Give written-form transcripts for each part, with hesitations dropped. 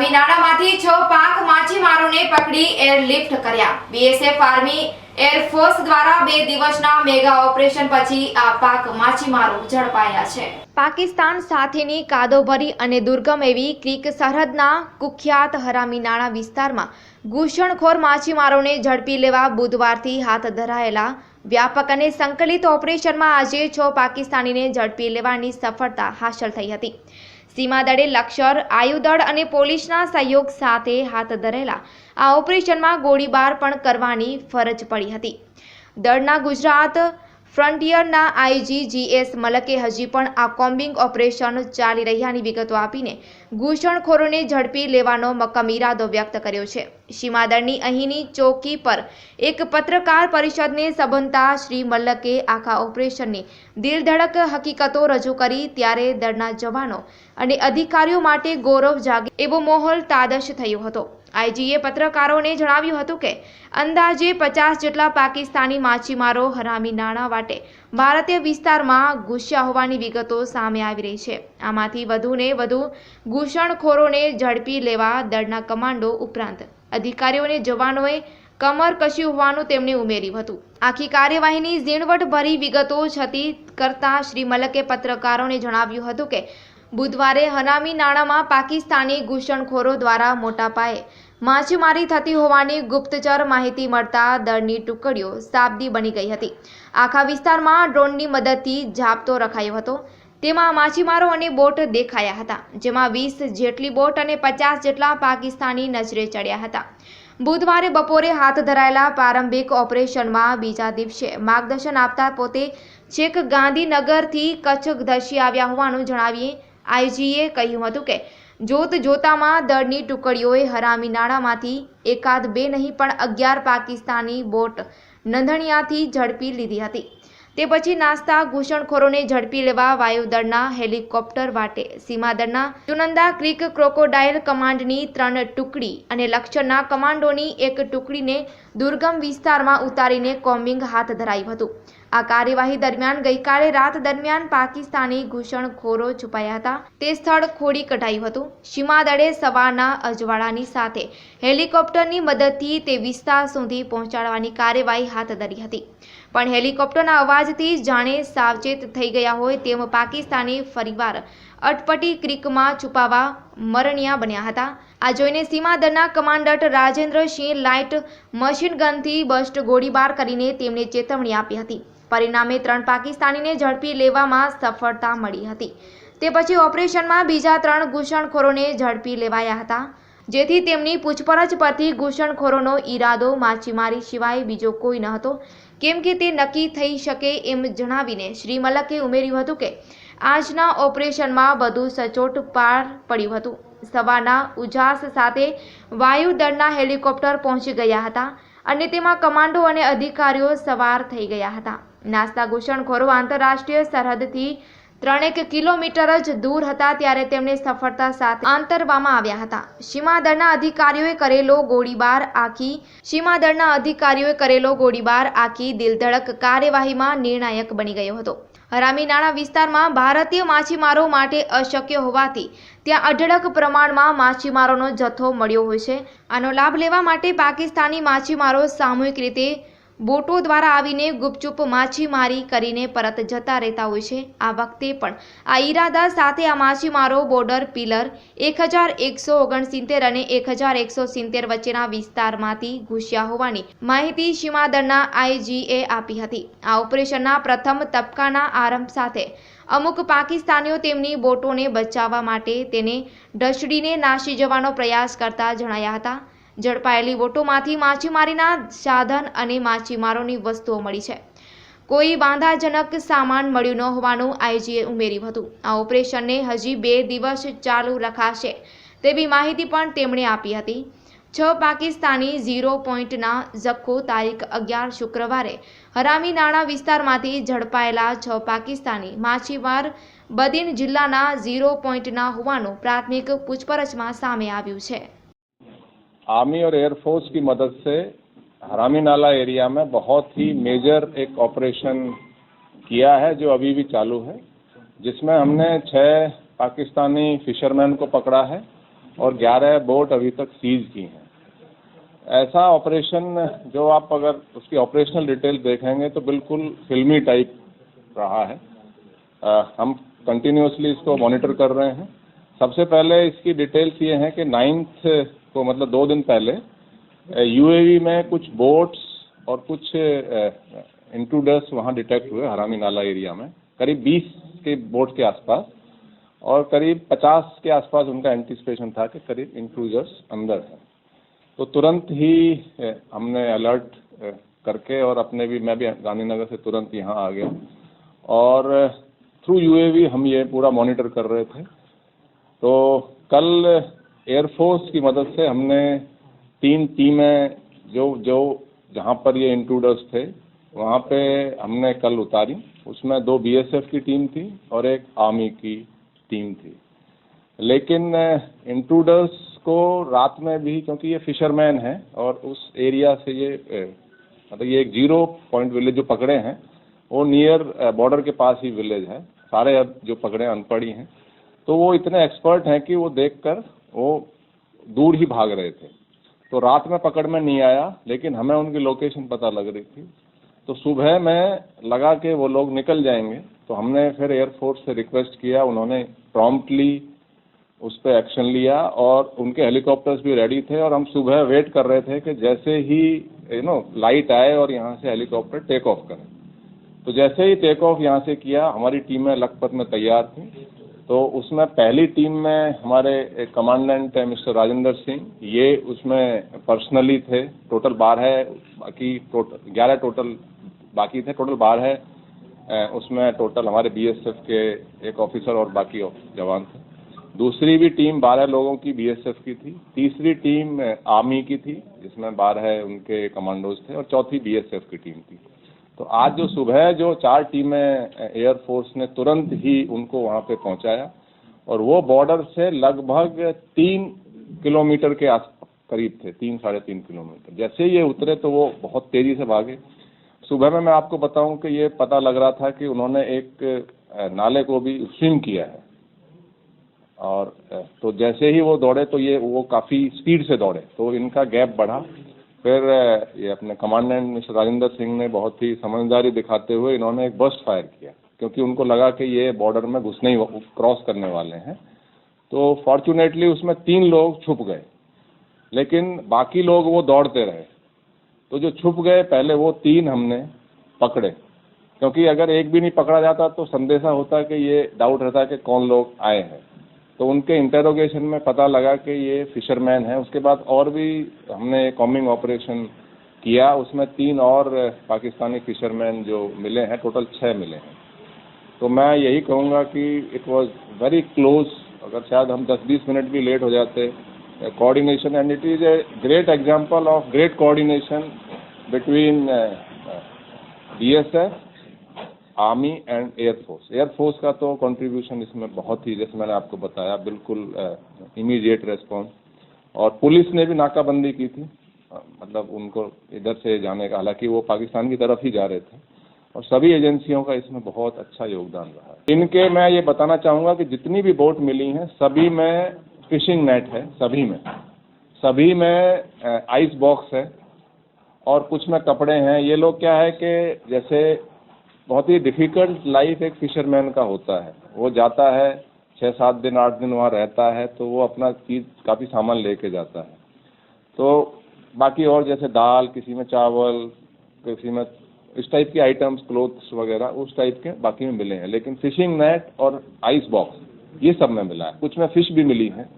હરામી નાણામાંથી 6 પાંખ માછીમારોને પકડી એરલિફ્ટ કર્યા। બીએસએફ આર્મી એરફોર્સ દ્વારા 2 દિવસના મેગા ઓપરેશન પછી આ પાંખ માછીમારો ઝડપાયા છે। પાકિસ્તાન સાથેની કાદવભરી અને દુર્ગમ એવી ક્રીક સરહદના કુખ્યાત હરામી નાણા વિસ્તારમાં ઘૂસણખોર માછીમારોને ઝડપી લેવા બુધવારથી હાથ ધરાયેલા વ્યાપક અને સંકલિત ઓપરેશનમાં આજે 6 પાકિસ્તાનીને ઝડપી લેવાની સફળતા હાંસલ થઈ હતી। સીમાદળે લશ્કર, આયુદળ અને પોલીસના સહયોગ સાથે હાથ ધરેલા આ ઓપરેશનમાં ગોળીબાર પણ કરવાની ફરજ પડી હતી। દળના ગુજરાત ફ્રન્ટિયરના આઈજી GS મલકે હજી પણ આ કોમ્બિંગ ઓપરેશન ચાલી રહ્યાની વિગતો આપીને ઘૂસણખોરોને ઝડપી લેવાનો મક્કમ ઇરાદો વ્યક્ત કર્યો છે। સીમાદળની અહીંની ચોકી પર એક પત્રકાર પરિષદને સંબોધતા શ્રી મલ્લકે આખા ઓપરેશનની દિલધડક હકીકતો રજૂ કરી ત્યારે દળના જવાનો અને અધિકારીઓ માટે ગૌરવ જાગે એવો માહોલ તાદશ થયો હતો। આઈજીએ પત્રકારોને જણાવ્યું હતું કે અંદાજે 50 જેટલા પાકિસ્તાની માછીમારો હરામી નાણા વાટે ભારતીય વિસ્તારમાં ઘૂસ્યા હોવાની વિગતો સામે આવી રહી છે। આમાંથી વધુને વધુ ઘૂસણખોરોને ઝડપી લેવા દળના કમાન્ડો ઉપરાંત અધિકારીઓ અને જવાનોએ કમર કસી હોવાનું તેમણે ઉમેર્યું હતું। આખી કાર્યવાહીની ઝીણવટભરી વિગતો છતી કરતા શ્રી મલકે પત્રકારોને જણાવ્યું હતું કે બુધવારે હરામી નાણામાં પાકિસ્તાની ઘૂસણખોરો દ્વારા મોટા પાયે માછીમારી થતી હોવાની ગુપ્તચર માહિતી મળતા દળની ટુકડીઓ સાબદી બની ગઈ હતી। આખા વિસ્તારમાં ડ્રોનની મદદથી જાપ્તો રખાયો હતો। તેમાં માછીમારો અને બોટ દેખાયા હતા, જેમાં 20 જેટલી બોટ અને 50 જેટલા પાકિસ્તાની નજરે ચડ્યા હતા। બુધવારે બપોરે હાથ ધરાયેલા પ્રારંભિક ઓપરેશનમાં બીજા દિવસે માર્ગદર્શન આપતા પોતે છેક ગાંધીનગરથી કચ્છ ધસી આવ્યા હોવાનું જણાવી આઈજીએ કહ્યું હતું કે જોત જોતામાં દળની ટુકડીઓએ હરામી નાણામાંથી એકાદ બે નહીં પણ 11 પાકિસ્તાની બોટ નંધણિયાથી ઝડપી લીધી હતી। તે પછી નાસ્તા ઘૂસણખોરોને ઝડપી લેવા વાયુદળના હેલિકોપ્ટર વાટે સીમાદળના ચુનંદા ક્રીક ક્રોકોડાઇલ કમાન્ડની 3 ટુકડી અને લશ્કરના કમાન્ડોની 1 ટુકડીને દુર્ગમ વિસ્તારમાં ઉતારીને કોમ્બિંગ હાથ ધરાયું હતું। આ કાર્યવાહી દરમિયાન ગઈકાલે રાત દરમિયાન પાકિસ્તાની ઘૂસણખોરો છુપાયા હતા તે સ્થળ ખોડી કઢાયું હતું। સીમાદળે સવારના અજવાળાની સાથે હેલિકોપ્ટરની મદદથી તે વિસ્તાર સુધી પહોંચાડવાની કાર્યવાહી હાથ ધરી હતી, પણ હેલિકોપ્ટરના અવાજથી જાણે સાવચેત થઈ ગયા હોય તેમ પાકિસ્તાની ફરીવાર અટપટી ક્રીકમાં છુપાવા મરણિયા બન્યા હતા। આ જોઈને સીમાદળના કમાન્ડન્ટ રાજેન્દ્રસિંહ લાઇટ મશીન ગનથી બસ્ટ ગોળીબાર કરીને તેમને ચેતવણી આપી હતી। પરિણામે 3 પાકિસ્તાનીને ઝડપી લેવામાં સફળતા મળી હતી। તે પછી ઓપરેશનમાં બીજા 3 ઘૂસણખોરોને ઝડપી લેવાયા હતા, જેથી તેમની પૂછપરછ પરથી ઘૂસણખોરોનો ઈરાદો માછીમારી સિવાય બીજો કોઈ ન હતો, કેમ કે તે નક્કી થઈ શકે એમ જણાવીને શ્રી મલકે ઉમેર્યું હતું કે આજના ઓપરેશનમાં બધું સચોટ પાર પડ્યું હતું। સવારના ઉજાસ સાથે વાયુદળના હેલિકોપ્ટર પહોંચી ગયા હતા અને તેમાં કમાન્ડો અને અધિકારીઓ સવાર થઈ ગયા હતા। નાસ્તા ઘૂસણખોરો આંતરરાષ્ટ્રીય સરહદથી 3 કિલોમીટર જ દૂર હતા ત્યારે તેમને સફળતા સાથે આંતરવામાં આવ્યા હતા। સીમાદળના અધિકારીઓએ કરેલો ગોળીબાર આખી દિલધડક કાર્યવાહીમાં નિર્ણાયક બની ગયો હતો। હરામી નાણા વિસ્તારમાં ભારતીય માછીમારો માટે અશક્ય હોવાથી ત્યાં અઢળક પ્રમાણમાં માછીમારોનો જથ્થો મળ્યો હોય છે। આનો લાભ લેવા માટે પાકિસ્તાની માછીમારો સામૂહિક રીતે બોટો દ્વારા આવીને ગુપચુપ માછીમારી કરીને પરત જતા રહેતા હોય છે। આ વખતે પણ આ ઈરાદા સાથે આ માછીમારો બોર્ડર પિલર 1169 અને 1170 વચ્ચેના વિસ્તારમાંથી ઘૂસ્યા હોવાની માહિતી સીમાદળના આઈજીએ આપી હતી। આ ઓપરેશનના પ્રથમ તબક્કાના આરંભ સાથે અમુક પાકિસ્તાનીઓ તેમની બોટોને બચાવવા માટે તેને ઢસડીને નાસી જવાનો પ્રયાસ કરતા જણાયા હતા। ઝડપાયેલી બોટોમાંથી માછીમારીના સાધન અને માછીમારોની વસ્તુઓ મળી છે। કોઈ વાંધાજનક સામાન મળ્યું ન હોવાનું આઈજીએ ઉમેર્યું હતું। આ ઓપરેશનને હજી 2 દિવસ ચાલુ રખાશે તેવી માહિતી પણ તેમણે આપી હતી। 6 પાકિસ્તાની 0 પોઈન્ટના જખ્ખો તારીખ 11 શુક્રવારે હરામી નાણા વિસ્તારમાંથી ઝડપાયેલા 6 પાકિસ્તાની માછીમાર બદીન જિલ્લાના 0 પોઈન્ટના હોવાનું પ્રાથમિક પૂછપરછમાં સામે આવ્યું છે। आर्मी और एयरफोर्स की मदद से हरामी नाला एरिया में बहुत ही मेजर एक ऑपरेशन किया है जो अभी भी चालू है, जिसमें हमने 6 पाकिस्तानी फिशरमैन को पकड़ा है और 11 बोट अभी तक सीज की हैं। ऐसा ऑपरेशन जो आप अगर उसकी ऑपरेशनल डिटेल देखेंगे तो बिल्कुल फिल्मी टाइप रहा है। हम कंटिन्यूसली इसको मॉनिटर कर रहे हैं। सबसे पहले इसकी डिटेल्स ये हैं कि 9th को मतलब 2 दिन पहले यूएवी में कुछ बोट्स और कुछ इंट्रूडर्स वहाँ डिटेक्ट हुए हरामी नाला एरिया में, करीब 20 के बोट के आसपास, और करीब 50 के आसपास उनका एंटिसिपेशन था कि करीब इंट्रूडर्स अंदर हैं। तो तुरंत ही हमने अलर्ट करके और मैं भी गांधीनगर से तुरंत यहाँ आ गया और थ्रू यूएवी हम ये पूरा मॉनिटर कर रहे थे। तो कल एयरफोर्स की मदद से हमने 3 टीमें जो जहाँ पर ये इंट्रूडर्स थे वहाँ पे हमने कल उतारी। उसमें 2 बीएसएफ की टीम थी और 1 आर्मी की टीम थी। लेकिन इंट्रूडर्स को रात में भी, क्योंकि ये फिशरमैन हैं और उस एरिया से ये मतलब ये एक 0 पॉइंट विलेज जो पकड़े हैं वो नियर बॉर्डर के पास ही विलेज है। सारे अब जो पकड़े अनपढ़ी हैं, तो वो इतने एक्सपर्ट हैं कि वो देखकर वो दूर ही भाग रहे थे। तो रात में पकड़ में नहीं आया, लेकिन हमें उनकी लोकेशन पता लग रही थी। तो सुबह में लगा कि वो लोग निकल जाएंगे, तो हमने फिर एयरफोर्स से रिक्वेस्ट किया। उन्होंने प्रॉम्प्टली उस पर एक्शन लिया और उनके हेलीकॉप्टर्स भी रेडी थे और हम सुबह वेट कर रहे थे कि जैसे ही लाइट आए और यहाँ से हेलीकॉप्टर टेक ऑफ करें। तो जैसे ही टेक ऑफ यहाँ से किया, हमारी टीमें लखपत में तैयार थी। तो उसमें पहली टीम में हमारे कमांडेंट मिस्टर राजेंद्र सिंह, ये उसमें पर्सनली थे। टोटल 12, बाकी टोटल 11 टोटल बाकी थे, टोटल 12। उसमें टोटल हमारे बीएसएफ के 1 ऑफिसर और बाकी जवान थे। दूसरी भी टीम 12 लोगों की बीएसएफ की थी। तीसरी टीम आर्मी की थी जिसमें 12 उनके कमांडोज थे और चौथी बीएसएफ की टीम थी। तो आज जो सुबह जो 4 टीमें एयरफोर्स ने तुरंत ही उनको वहाँ पे पहुँचाया और वो बॉर्डर से लगभग 3 किलोमीटर के करीब थे, 3-3.5 किलोमीटर। जैसे ही ये उतरे तो वो बहुत तेज़ी से भागे। सुबह में मैं आपको बताऊं कि ये पता लग रहा था कि उन्होंने एक नाले को भी स्विम किया है। और तो जैसे ही वो दौड़े तो वो काफ़ी स्पीड से दौड़े, तो इनका गैप बढ़ा। फिर ये अपने कमांडेंट मिस्टर राजेंद्र सिंह ने बहुत ही समझदारी दिखाते हुए इन्होंने एक बर्स्ट फायर किया, क्योंकि उनको लगा कि ये बॉर्डर में घुसने ही क्रॉस करने वाले हैं। तो फॉर्चुनेटली उसमें 3 लोग छुप गए, लेकिन बाकी लोग वो दौड़ते रहे। तो जो छुप गए पहले वो 3 हमने पकड़े, क्योंकि अगर एक भी नहीं पकड़ा जाता तो संदेशा होता कि ये डाउट रहता कि कौन लोग आए हैं। तो उनके इंटेरोगेशन में पता लगा कि ये फिशरमैन है। उसके बाद और भी हमने कॉम्बिंग ऑपरेशन किया, उसमें 3 और पाकिस्तानी फिशरमैन जो मिले हैं, टोटल 6 मिले हैं। तो मैं यही कहूँगा कि इट वाज वेरी क्लोज। अगर शायद हम 10-20 मिनट भी लेट हो जाते, coordination, and it is a great example of great coordination between BSF, army and air force. Air force का तो कंट्रीब्यूशन इसमें बहुत ही, जैसे मैंने आपको बताया, बिल्कुल इमीडिएट रेस्पॉन्स। और पुलिस ने भी नाकाबंदी की थी, मतलब उनको इधर से जाने का, हालांकि वो पाकिस्तान की तरफ ही जा रहे थे। और सभी एजेंसियों का इसमें बहुत अच्छा योगदान रहा है। इनके मैं ये बताना चाहूँगा कि जितनी भी बोट मिली हैं सभी में फिशिंग नेट है, सभी में आइस बॉक्स है और कुछ में कपड़े हैं। ये लोग क्या है कि जैसे बहुत ही डिफ़िकल्ट लाइफ एक फिशरमैन का होता है, वो जाता है 6-7 दिन 8 दिन वहाँ रहता है, तो वो अपना चीज़ काफ़ी सामान लेके जाता है। तो बाकी और जैसे दाल, किसी में चावल, किसी में इस टाइप की आइटम्स, क्लोथ्स वगैरह उस टाइप के बाकी में मिले हैं। लेकिन फिशिंग नेट और आइस बॉक्स ये सब में मिला है। कुछ में फ़िश भी मिली है,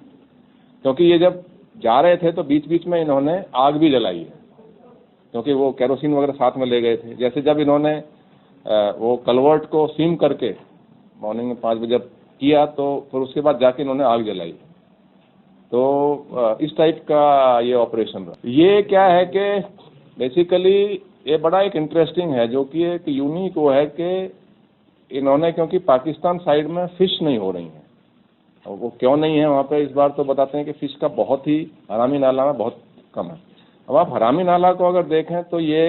क्योंकि ये जब जा रहे थे तो बीच बीच में इन्होंने आग भी जलाई है, क्योंकि वो केरोसिन वगैरह साथ में ले गए थे। जैसे जब इन्होंने वो कलवर्ट को सीम करके मॉर्निंग में 5 बजे किया, तो फिर उसके बाद जाके इन्होंने आग जलाई। तो इस टाइप का ये ऑपरेशन रहा। ये क्या है कि बेसिकली ये बड़ा एक इंटरेस्टिंग है, जो कि एक यूनिक वो है कि इन्होंने, क्योंकि पाकिस्तान साइड में फ़िश नहीं हो रही हैं, और वो क्यों नहीं है वहाँ पे इस बार तो बताते हैं कि फ़िश का बहुत ही हरामी नाला में बहुत कम है। अब आप हरामी नाला को अगर देखें तो ये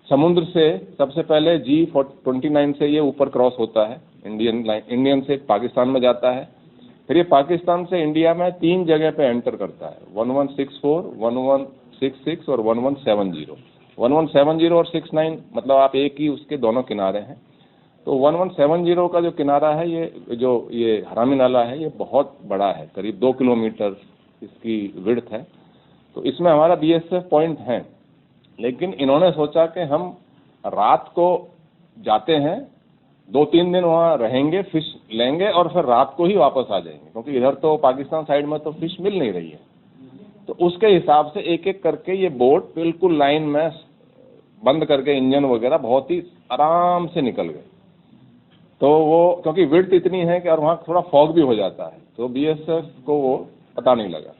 समुद्र से सबसे पहले G29 से ये ऊपर क्रॉस होता है, इंडियन से पाकिस्तान में जाता है। फिर ये पाकिस्तान से इंडिया में 3 जगह पे एंटर करता है, 1164, 1166 और 1170। 1170 और 69 मतलब आप एक ही उसके दोनों किनारे हैं। तो 1170 का जो किनारा है, ये हरामी नाला है, ये बहुत बड़ा है, करीब 2 किलोमीटर इसकी विड्थ है। तो इसमें हमारा बीएसएफ पॉइंट है, लेकिन इन्होंने सोचा कि हम रात को जाते हैं, 2-3 दिन वहाँ रहेंगे, फिश लेंगे और फिर रात को ही वापस आ जाएंगे, क्योंकि इधर तो पाकिस्तान साइड में तो फिश मिल नहीं रही है। तो उसके हिसाब से एक एक करके ये बोट बिल्कुल लाइन में बंद करके इंजन वगैरह बहुत ही आराम से निकल गए। तो वो क्योंकि विड्थ इतनी है कि और वहाँ थोड़ा फॉग भी हो जाता है, तो बीएसएफ को वो पता नहीं लगा।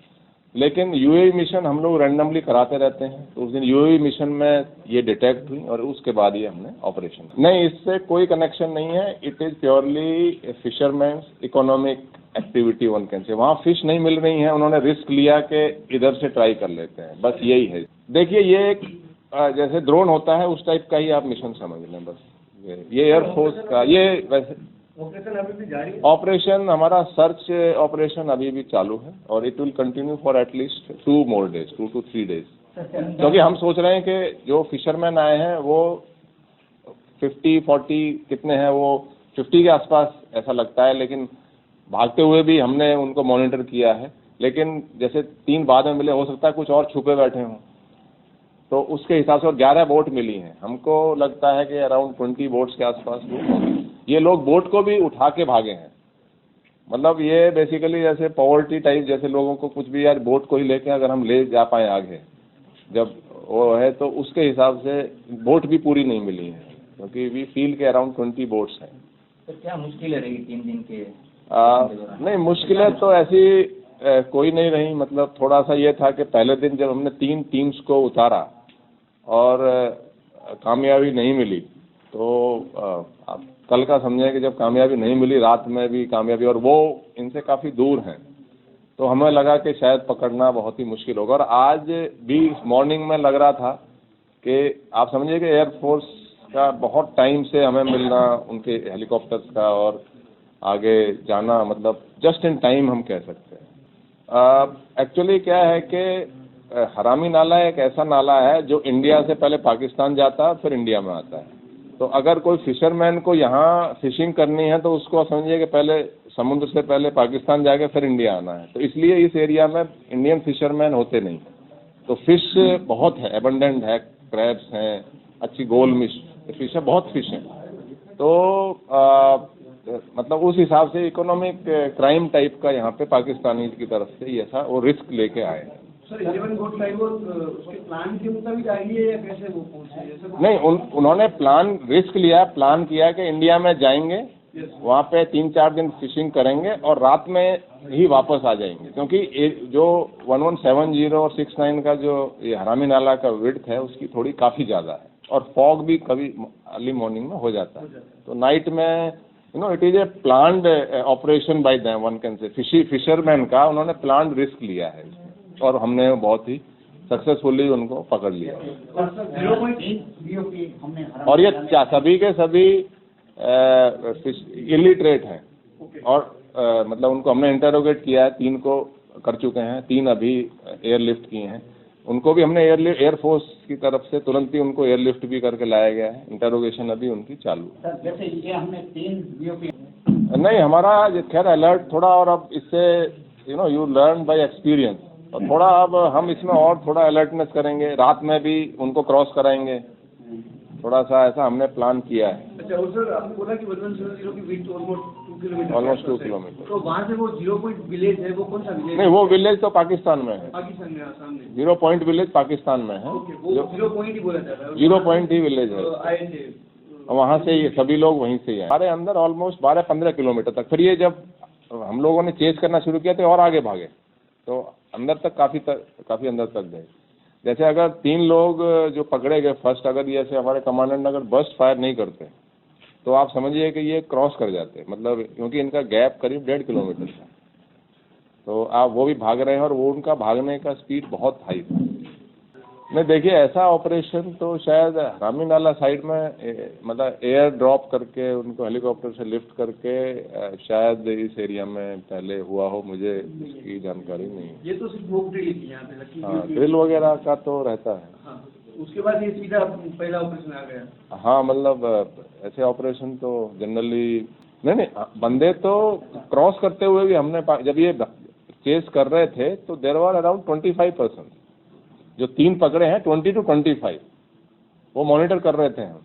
लेकिन यूएई मिशन हम लोग रैंडमली कराते रहते हैं, तो उस दिन यूएई मिशन में ये डिटेक्ट हुई और उसके बाद ये हमने ऑपरेशन। नहीं, इससे कोई कनेक्शन नहीं है। It is purely fisherman's economic activity one can say. वहाँ फिश नहीं मिल रही हैं, उन्होंने रिस्क लिया कि इधर से ट्राई कर लेते हैं, बस यही है। देखिए, ये एक जैसे ड्रोन होता है उस टाइप का ही आप मिशन समझ लें बस। ये एयरफोर्स का, ये वैसे ऑपरेशन अभी भी जारी है। ऑपरेशन हमारा सर्च ऑपरेशन अभी भी चालू है और it will continue for at least 2 more days, 2 to 3 days। क्योंकि हम सोच रहे हैं कि जो फिशरमैन आए हैं वो 50-40 कितने हैं, वो 50 के आसपास ऐसा लगता है, लेकिन भागते हुए भी हमने उनको मॉनिटर किया है। लेकिन जैसे 3 बाद में मिले, हो सकता है कुछ और छुपे बैठे हों, तो उसके हिसाब से। और 11 बोट मिली हैं, हमको लगता है कि अराउंड 20 बोट्स के आसपास होंगे। ये लोग बोट को भी उठा के भागे हैं, मतलब ये बेसिकली जैसे पॉवर्टी टाइप, जैसे लोगों को कुछ भी यार बोट को ही लेके अगर हम ले जा पाए आगे जब वो है, तो उसके हिसाब से बोट भी पूरी नहीं मिली है, क्योंकि वी फील के अराउंड 20 बोट्स हैं। तो क्या मुश्किलें रही 3 दिन के? नहीं, मुश्किलें तो ऐसी कोई नहीं रही। मतलब थोड़ा सा ये था कि पहले दिन जब हमने 3 टीम्स को उतारा और कामयाबी नहीं मिली, तो आप कल का समझें कि जब कामयाबी नहीं मिली, रात में भी कामयाबी, और वो इनसे काफ़ी दूर हैं, तो हमें लगा कि शायद पकड़ना बहुत ही मुश्किल होगा। और आज भी मॉर्निंग में लग रहा था कि आप समझिए कि एयरफोर्स का बहुत टाइम से हमें मिलना, उनके हेलीकॉप्टर्स का, और आगे जाना, मतलब जस्ट इन टाइम हम कह सकते हैं। एक्चुअली क्या है कि हरामी नाला एक ऐसा नाला है जो इंडिया से पहले पाकिस्तान जाता है, फिर इंडिया में आता है। तो अगर कोई फिशरमैन को यहाँ फिशिंग करनी है, तो उसको समझिए कि पहले समुद्र से पहले पाकिस्तान जाके फिर इंडिया आना है। तो इसलिए इस एरिया में इंडियन फिशरमैन होते नहीं। तो फिश बहुत है, एबंडेंट है, क्रैब्स हैं, अच्छी गोल फिश है, बहुत फिश है। तो मतलब उस हिसाब से इकोनॉमिक क्राइम टाइप का यहाँ पे पाकिस्तानी की तरफ से ये ऐसा वो रिस्क लेके आए हैं। सर 11 बोट का वो उसके प्लान के मुताबिक आई है या कैसे वो पहुंचे? नहीं, उन्होंने रिस्क लिया, प्लान किया कि इंडिया में जाएंगे, वहाँ पे 3-4 दिन फिशिंग करेंगे और रात में ही वापस आ जाएंगे, क्योंकि जो 1170 और 69 का जो ये हरामी नाला का विड्थ है, उसकी थोड़ी काफ़ी ज़्यादा है, और फॉग भी कभी अर्ली मॉर्निंग में हो जाता है। तो नाइट में it is a planned operation bye them, one can say. Fisherman का उन्होंने प्लान्ड रिस्क लिया है, और हमने बहुत ही सक्सेसफुली उनको पकड़ लिया। और ये सभी के सभी इलिटरेट हैं, और मतलब उनको हमने इंटरोगेट किया है, 3 को कर चुके हैं, 3 अभी एयरलिफ्ट किए हैं। उनको भी हमने एयरफोर्स की तरफ से तुरंत ही उनको एयरलिफ्ट भी करके लाया गया है। इंटरोगेशन अभी उनकी चालू है। जैसे ये हमने 3 बीओपी नहीं, हमारा खैर अलर्ट थोड़ा, और अब इससे यू लर्न बाय एक्सपीरियंस, और थोड़ा अब हम इसमें और थोड़ा अलर्टनेस करेंगे, रात में भी उनको क्रॉस कराएंगे, थोड़ा सा ऐसा हमने प्लान किया है। अच्छा, और सर आपने बोला कि 1170 की width almost 2 kilometre, almost 2 kilometre. तो वहाँ से वो 0 पॉइंट विलेज है, वो कौन सा विलेज? नहीं, वो विलेज तो पाकिस्तान में है, पाकिस्तान में सामने 0 पॉइंट विलेज पाकिस्तान में है। ओके, वो 0 पॉइंट ही बोला जाता है, 0 पॉइंट ही विलेज है, आए थे वहाँ से ये सभी लोग वहीं से ही आए। हमारे अंदर ऑलमोस्ट 12-15 किलोमीटर तक। फिर ये जब हम लोगों ने चेज करना शुरू किया तो और आगे भागे, तो अंदर तक काफ़ी अंदर तक गए। जैसे अगर 3 लोग जो पकड़े गए फर्स्ट, अगर जैसे हमारे कमांडेंट अगर बर्स्ट फायर नहीं करते, तो आप समझिए कि ये क्रॉस कर जाते, मतलब क्योंकि इनका गैप करीब 1.5 किलोमीटर था। तो आप वो भी भाग रहे हैं, और वो उनका भागने का स्पीड बहुत हाई था। नहीं देखिए, ऐसा ऑपरेशन तो शायद रामी नाला साइड में मतलब एयर ड्रॉप करके उनको हेलीकॉप्टर से लिफ्ट करके शायद इस एरिया में पहले हुआ हो, मुझे इसकी जानकारी नहीं है। ये तो सिर्फ भोग ड्रिल थी यहाँ पे लकी। हाँ, ड्रिल वगैरह का तो रहता है। हाँ, उसके बाद ये सीधा पहला ऑपरेशन आ गया। हाँ, मतलब ऐसे ऑपरेशन तो जनरली नहीं, बंदे तो क्रॉस करते हुए भी हमने जब ये चेस कर रहे थे तो देयर वर अराउंड 25%, जो 3 पकड़े हैं 20 to 25 वो मॉनिटर कर रहे थे हम।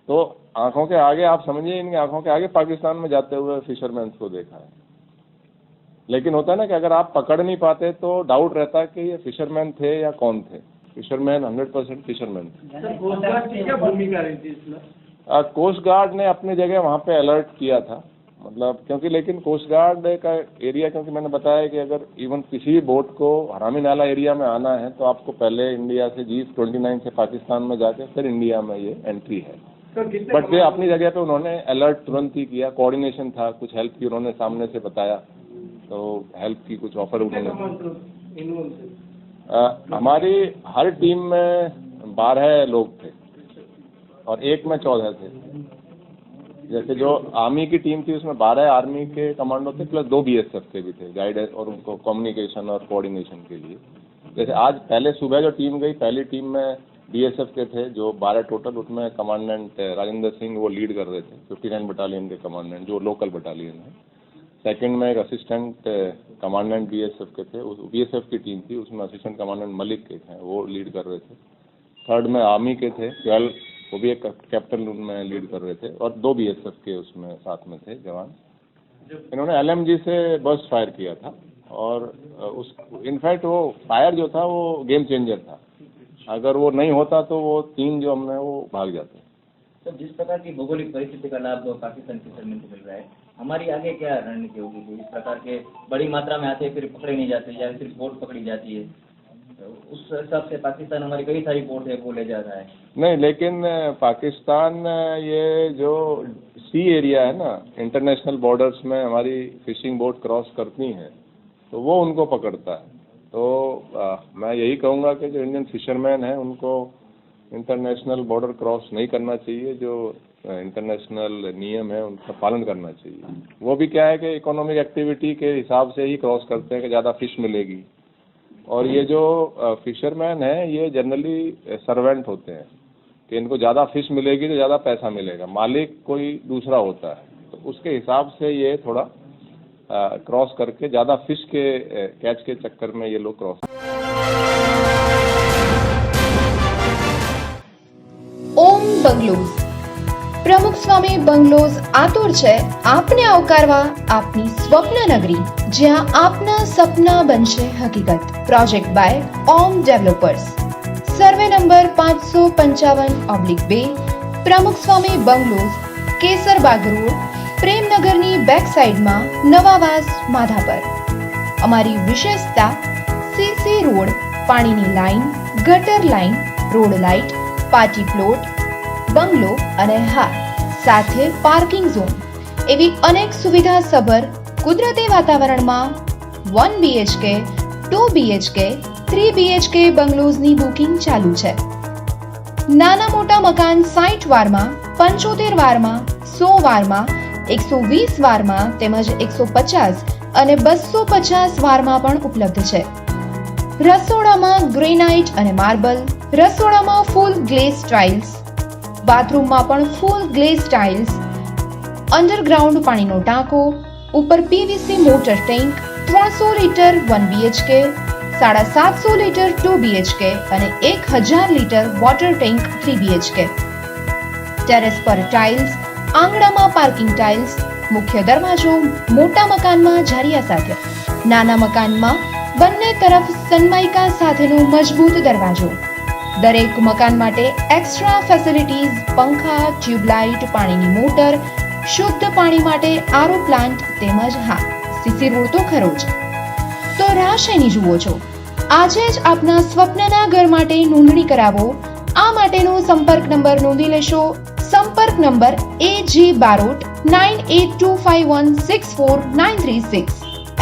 तो आंखों के आगे आप समझिए, इनकी आंखों के आगे पाकिस्तान में जाते हुए फिशरमैन को देखा है। लेकिन होता है ना कि अगर आप पकड़ नहीं पाते तो डाउट रहता है कि ये फिशरमैन थे या कौन थे। फिशरमैन 100% फिशरमैन थे। सर, कोस्ट गार्ड की क्या भूमिका रही थी इसमें? कोस्ट गार्ड ने अपनी जगह वहाँ पे अलर्ट किया था, मतलब क्योंकि लेकिन कोस्ट गार्ड का एरिया, क्योंकि मैंने बताया कि अगर इवन किसी भी बोट को हरामी नाला एरिया में आना है तो आपको पहले इंडिया से G29 से पाकिस्तान में जाके फिर इंडिया में ये एंट्री है। बट वे अपनी जगह पे उन्होंने अलर्ट तुरंत ही किया, कोऑर्डिनेशन था, कुछ हेल्प की उन्होंने सामने से बताया, तो हेल्प की कुछ ऑफर उन्होंने। हमारी हर टीम में 12 लोग थे और एक में 14 थे। जैसे जो आर्मी की टीम थी उसमें 12 आर्मी के कमांडो थे प्लस 2 BSF के भी थे, गाइडेंस और उनको कम्युनिकेशन और कोऑर्डिनेशन के लिए। जैसे आज पहले सुबह जो टीम गई, पहली टीम में BSF के थे जो 12 टोटल, उसमें कमांडेंट राजेंद्र सिंह वो लीड कर रहे थे, 59 बटालियन के कमांडेंट जो लोकल बटालियन है। सेकंड में एक असिस्टेंट कमांडेंट BSF के थे, उस BSF की टीम थी, उसमें असिस्टेंट कमांडेंट मलिक के थे, वो लीड कर रहे थे। थर्ड में आर्मी के थे 12, वो भी एक कैप्टन उनमें लीड कर रहे थे, और 2 BSF के उसमें साथ में थे जवान। इन्होंने LMG से बर्स्ट फायर किया था और उस इनफैक्ट वो फायर जो था वो गेम चेंजर था। अगर वो नहीं होता तो वो 3 जो हमने वो भाग जाते। सर, जिस प्रकार की भौगोलिक परिस्थिति का लाभ पाकिस्तान फिशरमैन को मिल रहा है, हमारी आगे क्या रणनीति होगी? इस प्रकार के बड़ी मात्रा में आते फिर पकड़े नहीं जाते या फिर बोट पकड़ी जाती है, तो उस हिसाब से पाकिस्तान हमारी कई सारी बोट है वो ले जा रहा है। नहीं, लेकिन पाकिस्तान ये जो सी एरिया है ना, इंटरनेशनल बॉर्डर्स में हमारी फिशिंग बोट क्रॉस करती हैं तो वो उनको पकड़ता है। तो मैं यही कहूँगा कि जो इंडियन फिशरमैन हैं उनको इंटरनेशनल बॉर्डर क्रॉस नहीं करना चाहिए, जो इंटरनेशनल नियम है उनका पालन करना चाहिए। वो भी क्या है कि इकोनॉमिक एक्टिविटी के हिसाब से ही क्रॉस करते हैं कि ज़्यादा फिश मिलेगी। और ये जो फिशरमैन हैं ये जनरली सर्वेंट होते हैं कि इनको ज़्यादा फिश मिलेगी तो ज़्यादा पैसा मिलेगा, मालिक कोई दूसरा होता है, तो उसके हिसाब से ये थोड़ा क्रॉस करके ज़्यादा फिश के कैच के चक्कर में ये लोग क्रॉस। ઓમ બંગલોઝ પ્રમુખ સ્વામી બંગલોઝ આતુર છે આપને આવકારવા આપની સ્વપ્ન નગરી, જ્યાં આપના સપના બનશે હકીકત. Project by Om developers, survey number 555/2, Pramukh Swami bungalows, Kesarbaug road, પ્રેમનગરની બેક સાઇડમાં નવાવાસ માધાપર. અમારી વિશેષતા CC રોડ, પાણીની લાઇન, ગટર line, road light, party plot, bungalow અને હા સાથે પાર્કિંગ ઝોન એવી અનેક સુવિધા સભર કુદરતી વાતાવરણમાં 1 BHK, 2 BHK, 3 BHK બંગલોઝની બુકિંગ ચાલુ છે. નાના મોટા મકાન 60 વારમાં, 75 વારમાં, 100 વારમાં, 120 વારમાં તેમજ 150 અને 250 વારમાં પણ ઉપલબ્ધ છે. રસોડામાં ગ્રેનાઇટ અને માર્બલ, રસોડામાં ફૂલ ગ્લેઝ ટાઇલ્સ, બાથરૂમમાં પણ ફૂલ ગ્લેઝ ટાઇલ્સ, અંડરગ્રાઉન્ડ પાણીનો ટાંકો, ઉપર PVC motor tank, 300 litre 1 BHK, 750 litre 2 BHK અને 1000 litre water tank 3 BHK. Terrace પર ટાઇલ્સ, આંગણામાં પાર્કિંગ ટાઇલ્સ, મુખ્ય દરવાજો મોટા મકાનમાં જારિયા સાથે, નાના મકાનમાં બંને તરફ સનમાઇકા સાથેનો મજબૂત દરવાજો. દરેક મકાન માટે એક્સ્ટ્રા ફેસિલિટીઝ, પંખા, ટ્યુબલાઇટ, પાણીની મોટર, શુદ્ધ પાણી માટે RO પ્લાન્ટ તેમજ હા CC રોડ તો ખરો જ. તો રાહ શેની જુઓ છો? આજે જ આપના સ્વપ્નના ઘર માટે નોંધણી કરાવો. આ માટેનો સંપર્ક નંબર નોંધી લેશો. સંપર્ક number AG Barot 9825164936,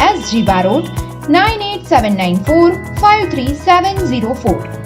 SG Barot 98794537004.